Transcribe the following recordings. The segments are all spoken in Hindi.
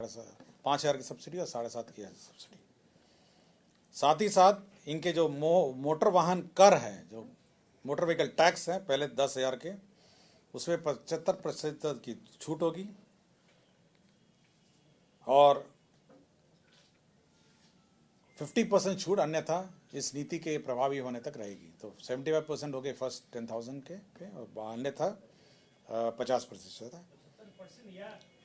5,000 की सब्सिडी और 7,500 की सब्सिडी। साथ ही साथ इनके जो मोटर वाहन कर है, जो मोटर व्हीकल टैक्स है, पहले 10,000 के, उसमें 75% की छूट होगी और 50% छूट अन्यथा इस नीति के प्रभावी होने तक रहेगी। तो 75% हो गए फर्स्ट 10,000 के पे और अन्यथा 50% है,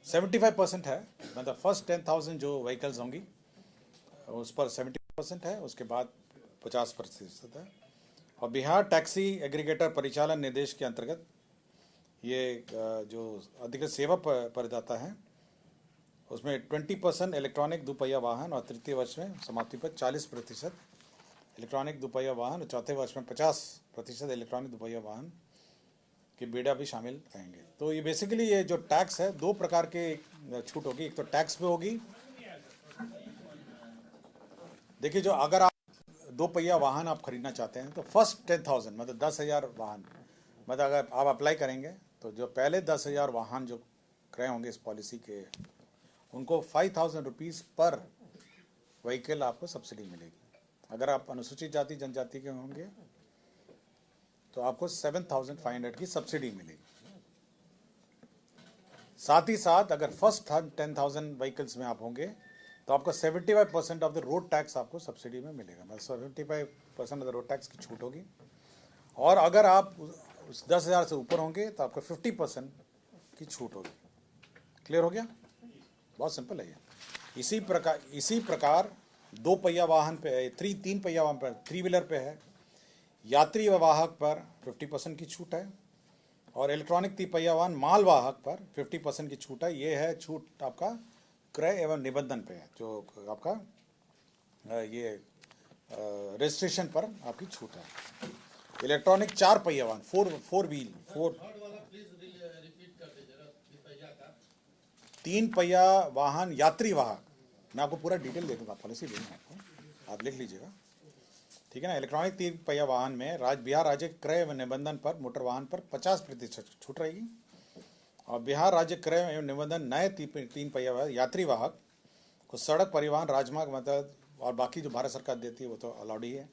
75% है, मतलब फर्स्ट 10,000 जो व्हीकल्स होंगी उस पर 70% है, उसके बाद 50% है। और बिहार टैक्सी एग्रीगेटर परिचालन निर्देश के अंतर्गत ये जो अधिकृत सेवा प्रदाता है उसमें 20% इलेक्ट्रॉनिक दोपहिया वाहन और तृतीय वर्ष में समाप्ति पर 40% इलेक्ट्रॉनिक दोपहिया वाहन और चौथे वर्ष में 50% इलेक्ट्रॉनिक दोपहिया वाहन के बेड़ा भी शामिल रहेंगे। तो ये बेसिकली ये जो टैक्स है, दो प्रकार के छूट होगी। एक तो टैक्स पे होगी, देखिए जो अगर आप दो पहिया वाहन आप खरीदना चाहते हैं तो फर्स्ट 10,000 मतलब 10,000 वाहन, मतलब अगर आप अप्लाई करेंगे तो जो पहले 10,000 वाहन जो क्रय होंगे इस पॉलिसी के, उनको 5,000 रुपीज़ पर व्हीकल आपको सब्सिडी मिलेगी। अगर आप अनुसूचित जाति जनजाति के होंगे तो आपको 7,500 की सब्सिडी मिलेगी। साथ ही साथ अगर फर्स्ट 10,000 व्हीकल्स में आप होंगे तो आपको 75% ऑफ द रोड टैक्स आपको सब्सिडी में मिलेगा, मतलब 75% ऑफ द रोड टैक्स की छूट होगी। और अगर आप उस 10,000 से ऊपर होंगे तो आपको 50% की छूट होगी। क्लियर हो गया? बहुत सिंपल है ये। इसी प्रकार दो पहिया वाहन पे, तीन पहिया वाहन पर, 3 व्हीलर पे है, यात्री वाहक पर 50% की छूट है और इलेक्ट्रॉनिक तिपहिया वाहन माल वाहक पर 50% की छूट है। ये है छूट आपका क्रय एवं निबंधन पे है, जो आपका ये रजिस्ट्रेशन पर आपकी छूट है। इलेक्ट्रॉनिक 4 पहिया वाहन, फोर व्हील, 3 पहिया वाहन यात्री वाहक, मैं आपको पूरा डिटेल दे दूंगा, पॉलिसी दे दूंगा आपको, आप लिख लीजिएगा, ठीक है ना। इलेक्ट्रॉनिक 3 पहिया वाहन में बिहार राज्य क्रय एवं निबंधन पर मोटर वाहन पर 50% छूट रहेगी और बिहार राज्य क्रय एवं निबंधन नए 3 पहिया यात्री वाहक को सड़क परिवहन राजमार्ग मतलब और बाकी जो भारत सरकार देती है वो तो अलाउड ही है।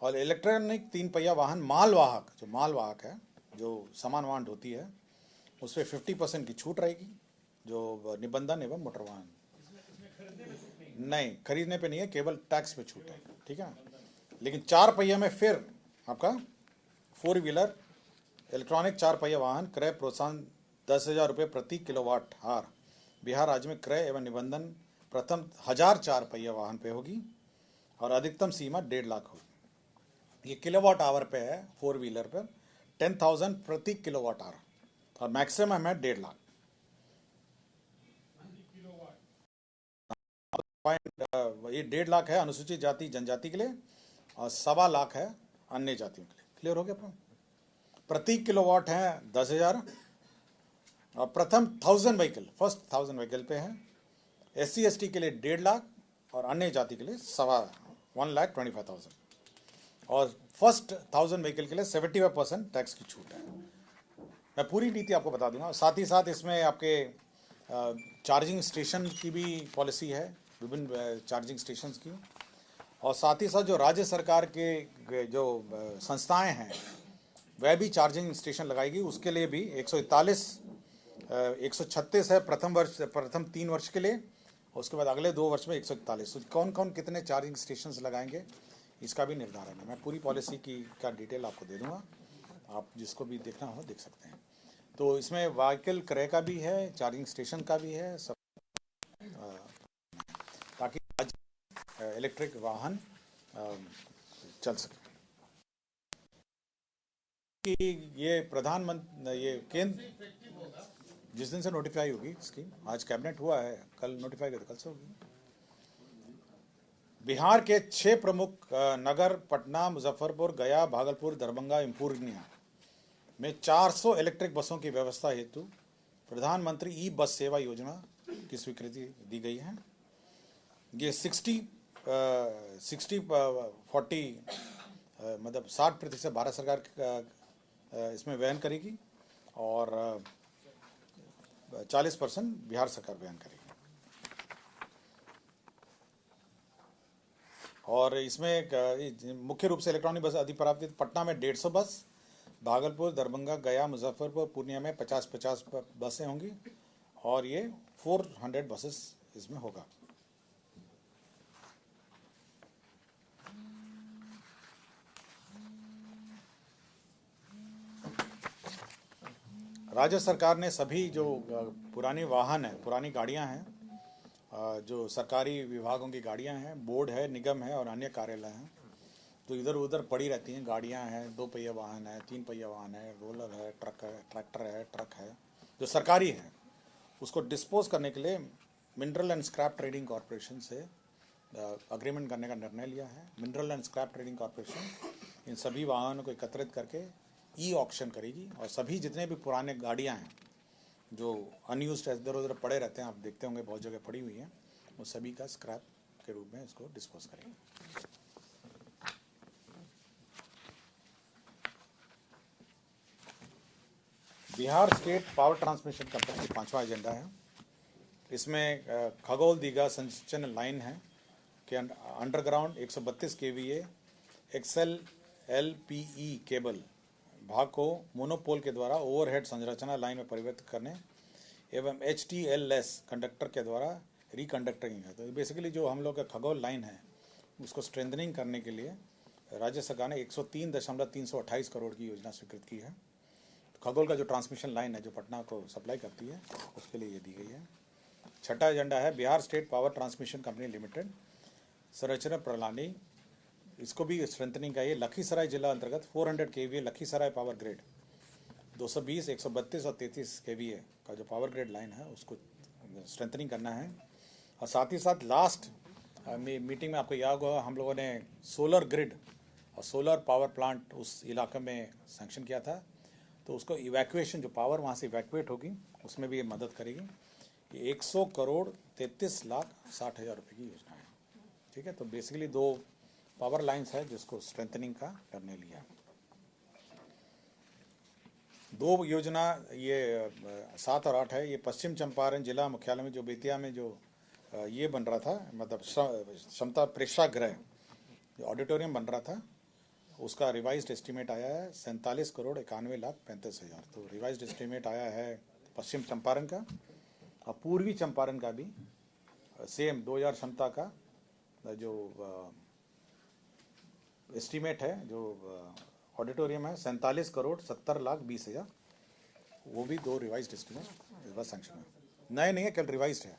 और इलेक्ट्रॉनिक 3 पहिया वाहन माल वाहक, जो माल वाहक है, जो सामान वाहन होती है, उस पर 50% की छूट रहेगी, जो निबंधन एवं मोटर वाहन। नहीं, खरीदने पे नहीं है, केवल टैक्स पे छूट है, ठीक है। लेकिन 4 पहिया में फिर आपका 4 व्हीलर इलेक्ट्रॉनिक 4 पहिया वाहन क्रय प्रोत्साहन 10,000 रुपये प्रति किलोवाट आवर बिहार राज्य में क्रय एवं निबंधन प्रथम 1,000 4 पहिया वाहन पे होगी और अधिकतम सीमा 1.5 लाख होगी। ये किलोवाट आवर पे है, 4 व्हीलर पर 10,000 प्रति किलोवाट आवर और मैक्सिमम है 1.5 लाख। ये 1.5 लाख है अनुसूचित जाति जनजाति के लिए और 1.25 लाख है अन्य जातियों के लिए। क्लियर हो गया? प्रति किलोवाट है 10,000 और प्रथम 1,000 व्हीकल, फर्स्ट 1,000 व्हीकल पे है। SC ST के लिए 1.5 लाख और अन्य जाति के लिए 1,25,000 और फर्स्ट 1,000 व्हीकल के लिए 75% टैक्स की छूट है। मैं पूरी नीति आपको बता दूंगा। साथ ही साथ इसमें आपके चार्जिंग स्टेशन की भी पॉलिसी है, विभिन्न चार्जिंग स्टेशंस की, और साथ ही साथ जो राज्य सरकार के जो संस्थाएं हैं वह भी चार्जिंग स्टेशन लगाएगी। उसके लिए भी 136 है प्रथम 3 वर्ष के लिए, उसके बाद अगले 2 वर्ष में 141। तो कौन कौन कितने चार्जिंग स्टेशंस लगाएंगे इसका भी निर्धारण है। मैं पूरी पॉलिसी का डिटेल आपको दे दूंगा, आप जिसको भी देखना हो देख सकते हैं। तो इसमें व्हीकल क्रय का भी है, चार्जिंग स्टेशन का भी है, सब ताकि आज इलेक्ट्रिक वाहन चल सके। कि ये प्रधानमंत्री, ये केंद्र जिस दिन से नोटिफाई होगी स्कीम, आज कैबिनेट हुआ है, कल नोटिफाई कल से होगी। बिहार के 6 प्रमुख नगर पटना, मुजफ्फरपुर, गया, भागलपुर, दरभंगा, पूर्णिया में 400 इलेक्ट्रिक बसों की व्यवस्था हेतु प्रधानमंत्री ई बस सेवा योजना की स्वीकृति दी गई है। ये 60-40 मतलब 60% भारत सरकार इसमें वहन करेगी और 40% बिहार सरकार वहन करेगी। और इसमें मुख्य रूप से इलेक्ट्रॉनिक बस अधिप्राप्त पटना में 150 बस, भागलपुर, दरभंगा, गया, मुजफ्फरपुर, पूर्णिया में 50-50 बसें होंगी और ये 400 बसेस इसमें होगा। राज्य सरकार ने सभी जो पुरानी वाहन है, पुरानी गाड़ियां हैं, जो सरकारी विभागों की गाड़ियां हैं, बोर्ड है, निगम है और अन्य कार्यालय हैं, जो इधर उधर पड़ी रहती हैं, गाड़ियां हैं, 2 पहिया वाहन है, 3 पहिया वाहन है, रोलर है, ट्रक है, ट्रैक्टर है, ट्रक है, जो सरकारी है, उसको डिस्पोज करने के लिए mineral and scrap trading corporation से अग्रीमेंट करने का निर्णय लिया है। Mineral and scrap trading corporation इन सभी वाहनों को एकत्रित करके ई ऑक्शन करेगी और सभी जितने भी पुराने गाड़ियां हैं जो अनयूज्ड इधर उधर पड़े रहते हैं, आप देखते होंगे बहुत जगह पड़ी हुई हैं, वो सभी का स्क्रैप के रूप में इसको डिस्पोज करेंगे। Bihar state power transmission company का 5वां एजेंडा है। इसमें खगोल दीघा संचरण लाइन है कि अंडरग्राउंड 132 kVA एक्सएल एलपीई केबल भाग को मोनोपोल के द्वारा ओवरहेड संरचना लाइन में परिवर्तित करने एवं HTLS कंडक्टर के द्वारा रिकंडक्टिंग है। तो बेसिकली जो हम लोग का खगोल लाइन है उसको स्ट्रेंथनिंग करने के लिए राज्य सरकार ने 103.328 करोड़ की योजना स्वीकृत की है। तो खगोल का जो ट्रांसमिशन लाइन है जो पटना को सप्लाई करती है उसके लिए ये दी गई है। 6ठा एजेंडा है Bihar state power transmission company limited संरचना प्रणाली, इसको भी स्ट्रेंथनिंग का। ये लखीसराय जिला अंतर्गत 400 kVA लखीसराय पावर ग्रिड 220, 132 और 33 kVA का जो पावर ग्रिड लाइन है उसको स्ट्रेंथनिंग करना है। और साथ ही साथ लास्ट मीटिंग में आपको याद होगा हम लोगों ने सोलर ग्रिड और सोलर पावर प्लांट उस इलाके में सैंक्शन किया था, तो उसको इवैक्यूएशन जो पावर वहाँ से इवैक्यूएट होगी उसमें भी ये मदद करेगी। ये 100 करोड़ 33,60,000 रुपये की योजना है। ठीक है, तो बेसिकली 2 पावर लाइंस है जिसको स्ट्रेंथनिंग का निर्णय लिया। 2 योजना ये 7 और 8 है। ये पश्चिम चंपारण जिला मुख्यालय में जो बेतिया में जो ये बन रहा था, मतलब क्षमता प्रेक्षागृह जो ऑडिटोरियम बन रहा था, उसका रिवाइज्ड एस्टीमेट आया है 47 करोड़ 91,35,000। तो रिवाइज्ड एस्टीमेट आया है पश्चिम चंपारण का और पूर्वी चंपारण का भी सेम 2000 क्षमता का जो एस्टीमेट है, जो ऑडिटोरियम है 47 करोड़ 70,20,000, वो भी 2 रिवाइज्ड एस्टीमेट इस बार सैंक्शन है। नए नहीं है, कल रिवाइज्ड है।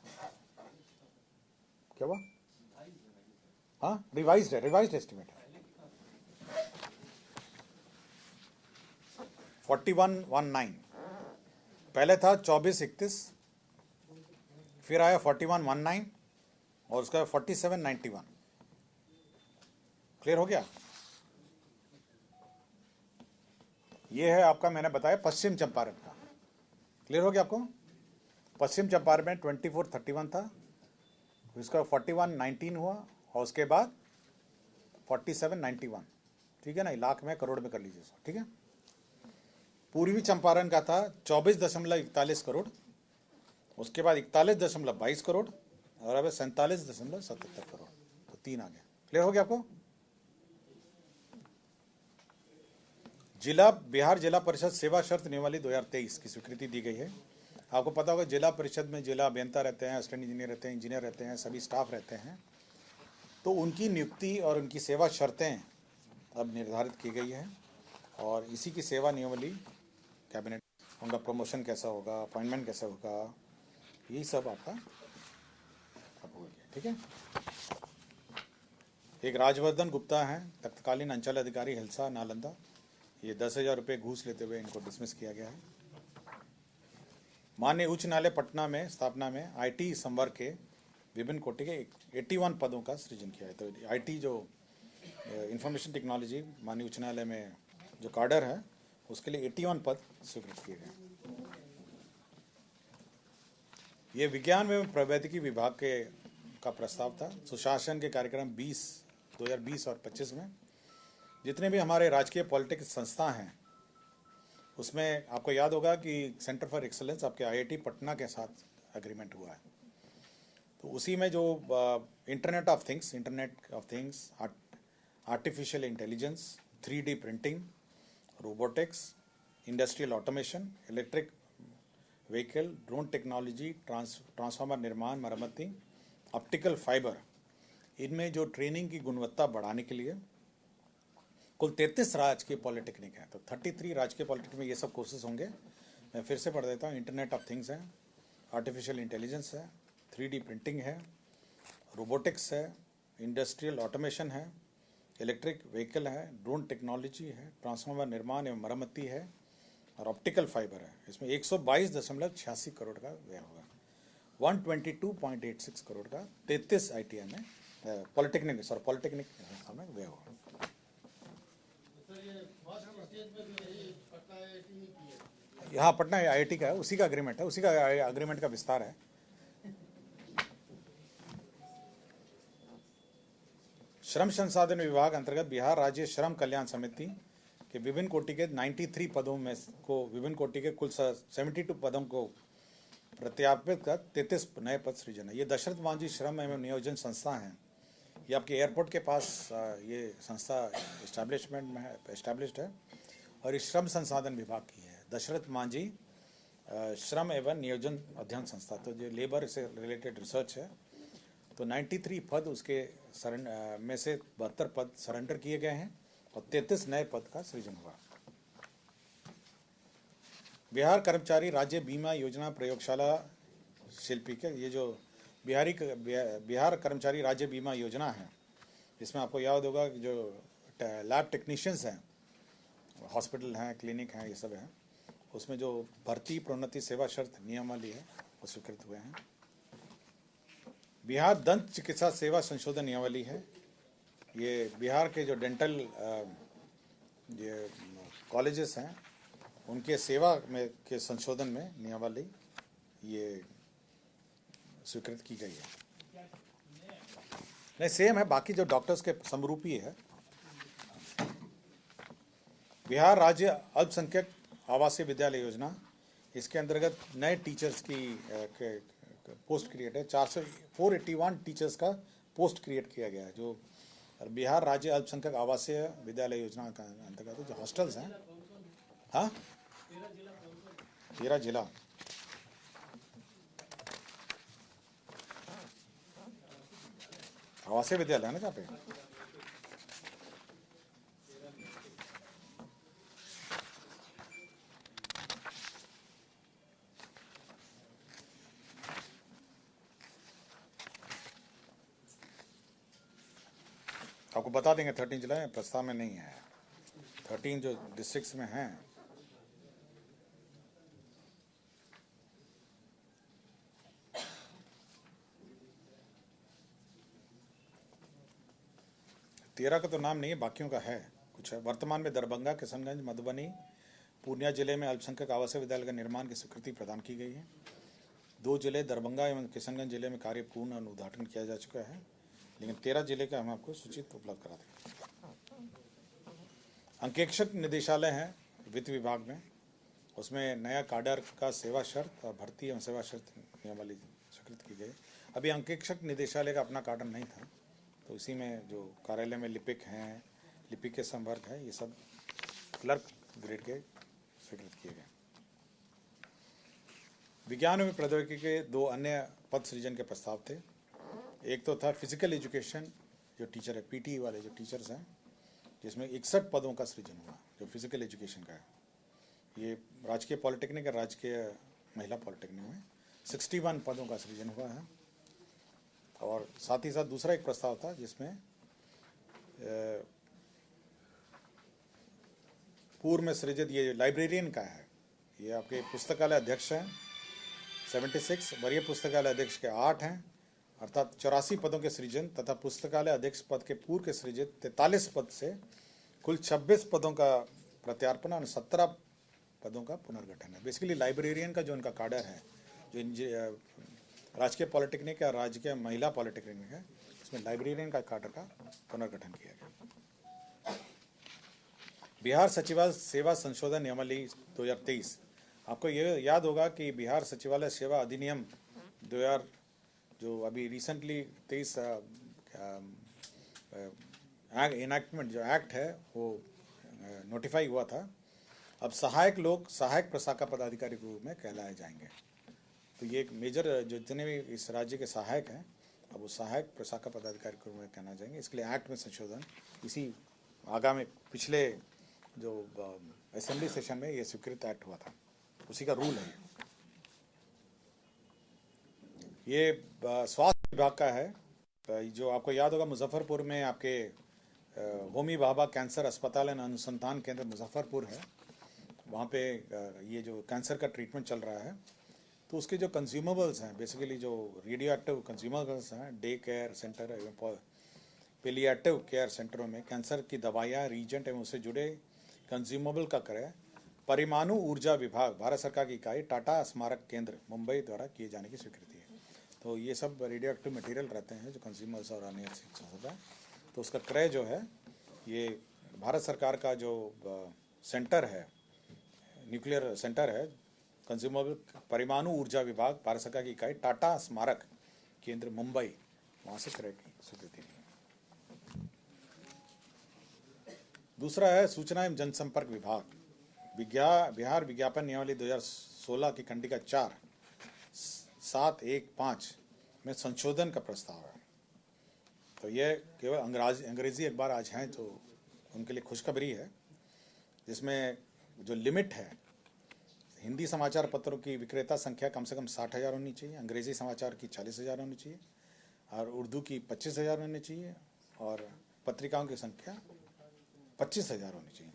क्या हुआ? हाँ, रिवाइज्ड है, रिवाइज्ड एस्टीमेट है। 4119 पहले था 2431, फिर आया 4119 और उसका 4791। क्लियर हो गया? ये है आपका, मैंने बताया पश्चिम चंपारण का। क्लियर हो गया आपको? पश्चिम चंपारण में 2431 था, उसका 4119 हुआ और उसके बाद 4791। ठीक है ना, लाख में करोड़ में कर लीजिए इसको। ठीक है। पूर्वी चंपारण का था 24.41 करोड़, उसके बाद 41.22 करोड़ और अब 47.77 करोड़, तो 3 आ गया। क्लियर हो गया आपको? जिला बिहार जिला परिषद सेवा शर्त नियमावली 2023 की स्वीकृति दी गई है। आपको पता होगा जिला परिषद में जिला अभियंता रहते हैं, असिस्टेंट इंजीनियर रहते हैं, इंजीनियर रहते हैं, सभी स्टाफ रहते हैं। तो उनकी नियुक्ति और उनकी सेवा शर्तें अब निर्धारित की गई है और इसी की सेवा नियमावली कैबिनेट, उनका प्रमोशन कैसा होगा, अपॉइंटमेंट कैसा होगा, यही सब आपका अब हो गया। ठीक है। एक राजवर्धन गुप्ता हैं, तत्कालीन अंचल अधिकारी हिलसा नालंदा, ये 10,000 रुपये घूस लेते हुए इनको डिसमिस किया गया है। माननीय उच्च न्यायालय पटना में स्थापना में IT संवर्ग के विभिन्न कोटि के 81 पदों का सृजन किया है। तो IT जो इंफॉर्मेशन टेक्नोलॉजी माननीय उच्च न्यायालय में जो काडर है उसके लिए 81 पद स्वीकृत किए गए। ये विज्ञान एवं प्रौद्योगिकी विभाग के का प्रस्ताव था। सुशासन के कार्यक्रम 2020 और 25 में जितने भी हमारे राजकीय पॉलिटेक्निक संस्था हैं उसमें आपको याद होगा कि सेंटर फॉर एक्सेलेंस आपके IIT पटना के साथ एग्रीमेंट हुआ है। तो उसी में जो internet of things, artificial intelligence, 3D printing, robotics, industrial automation, electric vehicle, drone technology, transformer निर्माण, मरम्मती, ऑप्टिकल फाइबर, इनमें जो ट्रेनिंग की गुणवत्ता बढ़ाने के लिए कुल 33 राजकीय पॉलिटेक्निक हैं। तो 33 राजकीय पॉलिटेक्निक में ये सब कोर्सेज होंगे। मैं फिर से पढ़ देता हूँ। इंटरनेट ऑफ थिंग्स है, आर्टिफिशियल इंटेलिजेंस है, 3D प्रिंटिंग है, रोबोटिक्स है, इंडस्ट्रियल ऑटोमेशन है, इलेक्ट्रिक व्हीकल है, ड्रोन टेक्नोलॉजी है, ट्रांसफार्मर निर्माण एवं मरम्मती है और ऑप्टिकल फाइबर है। इसमें 122.86 करोड़ का व्यय होगा। 122.86 करोड़ का 33 ITI में पॉलिटेक्निक संस्था में व्यय होगा। यहाँ पटना IIT का है, उसी का अग्रीमेंट है, उसी का अग्रीमेंट का विस्तार है। श्रम संसाधन विभाग अंतर्गत बिहार राज्य श्रम कल्याण समिति के विभिन्न कोटि के 93 पदों में को विभिन्न कोटि के कुल 72 पदों को प्रत्यापित कर 33 नए पद सृजन है। ये दशरथ मांझी श्रम एवं नियोजन संस्था है। ये आपके एयरपोर्ट के पास ये संस्था एस्टैब्लिश्ड है और इस श्रम संसाधन विभाग की है। दशरथ मांझी श्रम एवं नियोजन अध्ययन संस्था, तो जो लेबर से रिलेटेड रिसर्च है। तो 93 पद उसके में से 72 पद सरेंडर किए गए हैं और 33 नए पद का सृजन हुआ। बिहार कर्मचारी राज्य बीमा योजना प्रयोगशाला शिल्पी के, ये जो बिहार कर्मचारी राज्य बीमा योजना है, इसमें आपको याद होगा कि जो लैब टेक्नीशियंस हैं, हॉस्पिटल हैं, क्लिनिक हैं, ये सब हैं, उसमें जो भर्ती प्रोन्नति सेवा शर्त नियमावली है वो स्वीकृत हुए हैं। बिहार दंत चिकित्सा सेवा संशोधन नियमावली है। ये बिहार के जो डेंटल ये कॉलेजेस हैं उनके सेवा में के संशोधन में नियमावली ये स्वीकृत की गई है। नहीं, सेम है, बाकी जो डॉक्टर्स के समरूपी है। बिहार राज्य अल्पसंख्यक आवासीय विद्यालय योजना, इसके अंतर्गत नए टीचर्स की पोस्ट क्रिएट है। 481 टीचर्स का पोस्ट क्रिएट किया गया है। जो बिहार राज्य अल्पसंख्यक आवासीय विद्यालय योजना का अंतर्गत जो हॉस्टल्स हैं, हाँ 13 जिला। आवासीय विद्यालय है ना जहाँ पे। आपको बता देंगे 13 जिला में, प्रस्ताव में नहीं है। 13 जो डिस्ट्रिक्ट्स में हैं, तेरह का तो नाम नहीं है, बाकियों का है कुछ है। वर्तमान में दरभंगा, किशनगंज, मधुबनी, पूर्णिया जिले में अल्पसंख्यक आवासीय विद्यालय का निर्माण की स्वीकृति प्रदान की गई है। 2 जिले दरभंगा एवं किशनगंज जिले में कार्य पूर्ण और उद्घाटन किया जा चुका है, लेकिन 13 जिले का हम आपको सूचित उपलब्ध करा देंगे। अंकेक्षक निदेशालय है वित्त विभाग में, उसमें नया काडर का सेवा शर्त और भर्ती एवं सेवा शर्त नियमावली स्वीकृत की गई। अभी अंकेक्षक निदेशालय का अपना काडर नहीं था, तो इसी में जो कार्यालय में लिपिक हैं, लिपिक के संवर्ग है, ये सब क्लर्क ग्रेड के स्वीकृत किए गए। विज्ञान एवं प्रौद्योगिकी के 2 अन्य पद सृजन के प्रस्ताव थे। एक तो था फिजिकल एजुकेशन, जो टीचर है, PT वाले जो टीचर्स हैं, जिसमें 61 पदों का सृजन हुआ जो फिजिकल एजुकेशन का है। ये राजकीय पॉलिटेक्निक और राजकीय महिला पॉलिटेक्निक में 61 पदों का सृजन हुआ है। और साथ ही साथ दूसरा एक प्रस्ताव था जिसमें पूर्व में सृजित ये लाइब्रेरियन का है। ये आपके पुस्तकालय अध्यक्ष हैं 76, वरीय पुस्तकालय अध्यक्ष के 8 हैं, अर्थात 84 पदों के सृजन तथा पुस्तकालय अध्यक्ष पद के पूर्व के सृजित 43 पद से कुल 26 पदों का प्रत्यार्पण और 17 पदों का पुनर्गठन है। बेसिकली लाइब्रेरियन का जो उनका काडर है, जो राजकीय पॉलिटेक्निक या राजकीय महिला पॉलिटेक्निक है, इसमें लाइब्रेरियन का काडर का पुनर्गठन किया गया। बिहार सचिवालय सेवा संशोधन नियमावली 2023, आपको ये याद होगा कि बिहार सचिवालय सेवा अधिनियम 2000 जो अभी रिसेंटली 23 इनैक्टमेंट जो एक्ट है वो नोटिफाई हुआ था। अब सहायक लोग सहायक प्रशाखा पदाधिकारी के रूप में कहलाए जाएंगे। तो ये एक मेजर जो जितने भी इस राज्य के सहायक हैं अब वो सहायक प्रशाखा पदाधिकारी के रूप में कहना जाएंगे। इसके लिए एक्ट में संशोधन इसी आगामी पिछले जो असेंबली सेशन में ये स्वीकृत एक्ट हुआ था, उसी का रूल है ये। स्वास्थ्य विभाग का है। जो आपको याद होगा मुजफ्फरपुर में आपके होमी भाभा कैंसर अस्पताल एंड अनुसंधान केंद्र मुजफ्फरपुर है, वहाँ पे ये जो कैंसर का ट्रीटमेंट चल रहा है। तो उसके जो कंज्यूमेबल्स हैं, बेसिकली जो रेडियो एक्टिव कंज्यूमेबल्स हैं, डे केयर सेंटर एवं पेलिएटिव केयर सेंटरों में कैंसर की दवाइयाँ, रीजेंट एवं उससे जुड़े कंज्यूमेबल का क्रय परमाणु ऊर्जा विभाग भारत सरकार की इकाई टाटा स्मारक केंद्र मुंबई द्वारा किए जाने की स्वीकृति है। तो ये सब रेडियो एक्टिव मटेरियल रहते हैं जो कंज्यूमर्स और अन्य होता है, तो उसका क्रय जो है ये भारत सरकार का जो सेंटर है, न्यूक्लियर सेंटर है, कंज्यूमेबल परमाणु ऊर्जा विभाग भारत सरकार की इकाई टाटा स्मारक केंद्र मुंबई, वहाँ से क्रय की स्वीकृति दी। दूसरा है सूचना एवं जनसंपर्क विभाग। बिहार विज्ञापन नियमावली 2016 की खंडिका 4/715 में संशोधन का प्रस्ताव है। तो ये केवल अंग्रेजी अखबार आज हैं तो उनके लिए खुशखबरी है, जिसमें जो लिमिट है हिंदी समाचार पत्रों की विक्रेता संख्या कम से कम 60,000 होनी चाहिए, अंग्रेजी समाचार की 40,000 होनी चाहिए और उर्दू की 25,000 होनी चाहिए और पत्रिकाओं की संख्या 25,000 होनी चाहिए।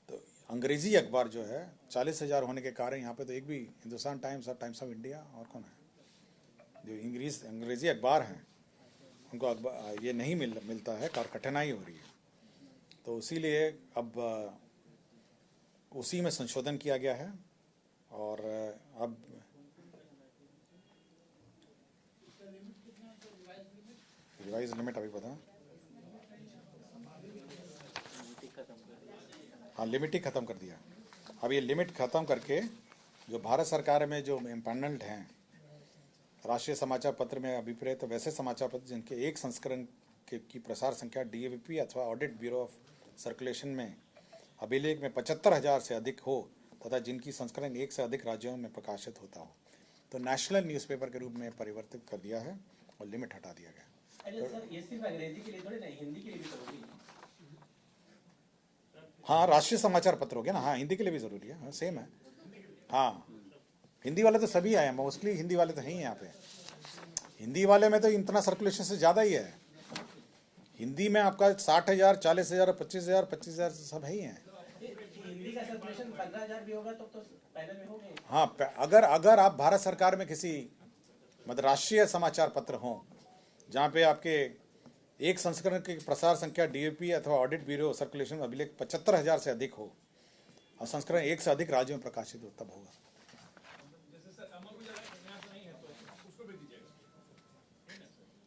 तो अंग्रेजी अखबार जो है 40,000 होने के कारण यहाँ पे तो एक भी हिंदुस्तान टाइम्स और टाइम्स ऑफ इंडिया और कौन है जो अंग्रेजी अखबार हैं उनको अखबार ये नहीं मिलता है और कठिनाई हो रही है। तो इसीलिए अब उसी में संशोधन किया गया है और अब रिवाइज लिमिट अभी पता, हाँ लिमिट ही ख़त्म कर दिया। अब ये लिमिट ख़त्म करके जो भारत सरकार में जो एम्पैनल्ड हैं राष्ट्रीय समाचार पत्र में अभिप्रेत तो वैसे समाचार पत्र जिनके एक संस्करण की प्रसार संख्या DAVP अथवा ऑडिट ब्यूरो ऑफ सर्कुलेशन में अभिलेख में 75,000 से अधिक हो तथा जिनकी संस्करण एक से अधिक राज्यों में प्रकाशित होता हो तो नेशनल न्यूज़पेपर के रूप में परिवर्तित कर दिया है और लिमिट हटा दिया गया। सर ये सिर्फ अंग्रेजी के लिए थोड़ी नहीं, हिंदी के लिए भी जरूरी है। हाँ राष्ट्रीय समाचार पत्र हो गया ना, हाँ हिंदी के लिए भी ज़रूरी है, हाँ सेम है। हाँ हिंदी वाले तो सभी आए हैं, मोस्टली हिंदी वाले तो हैं ही यहाँ पे। हिंदी वाले में तो इतना सर्कुलेशन से ज़्यादा ही है। हिंदी में आपका 60,000, 40,000, 25,000 सब है ही हैं। हिंदी का सर्कुलेशन 15,000 भी होगा तो पहले में हो गए। हाँ अगर आप भारत सरकार में किसी मतलब राष्ट्रीय समाचार पत्र हों जहाँ पे आपके एक संस्करण की प्रसार संख्या DAVP अथवा ऑडिट ब्यूरो सर्कुलेशन अभिलेख 75,000 से अधिक हो और संस्करण एक से अधिक राज्यों में प्रकाशित हो तब होगा।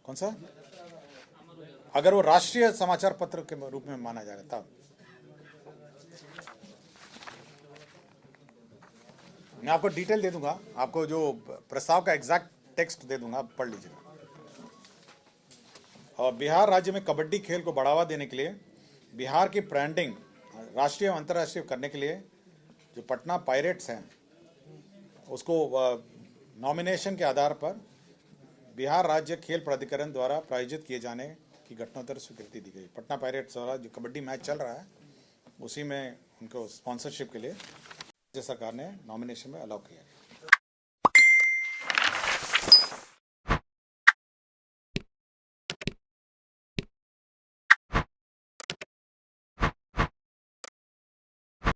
कौन सा? अगर वो राष्ट्रीय समाचार पत्र के रूप में माना जाएगा तब। मैं आपको डिटेल दे दूंगा, आपको जो प्रस्ताव का एग्जैक्ट टेक्स्ट दे दूंगा, आप पढ़ लीजिएगा। और बिहार राज्य में कबड्डी खेल को बढ़ावा देने के लिए बिहार की ब्रांडिंग राष्ट्रीय और अंतर्राष्ट्रीय करने के लिए जो पटना पायरेट्स हैं उसको नॉमिनेशन के आधार पर बिहार राज्य खेल प्राधिकरण द्वारा प्रायोजित किए जाने की घटनोत्तर स्वीकृति दी गई। पटना पायरेट्स द्वारा जो कबड्डी मैच चल रहा है उसी में उनको स्पॉन्सरशिप के लिए राज्य सरकार ने नॉमिनेशन में अलाउ किया।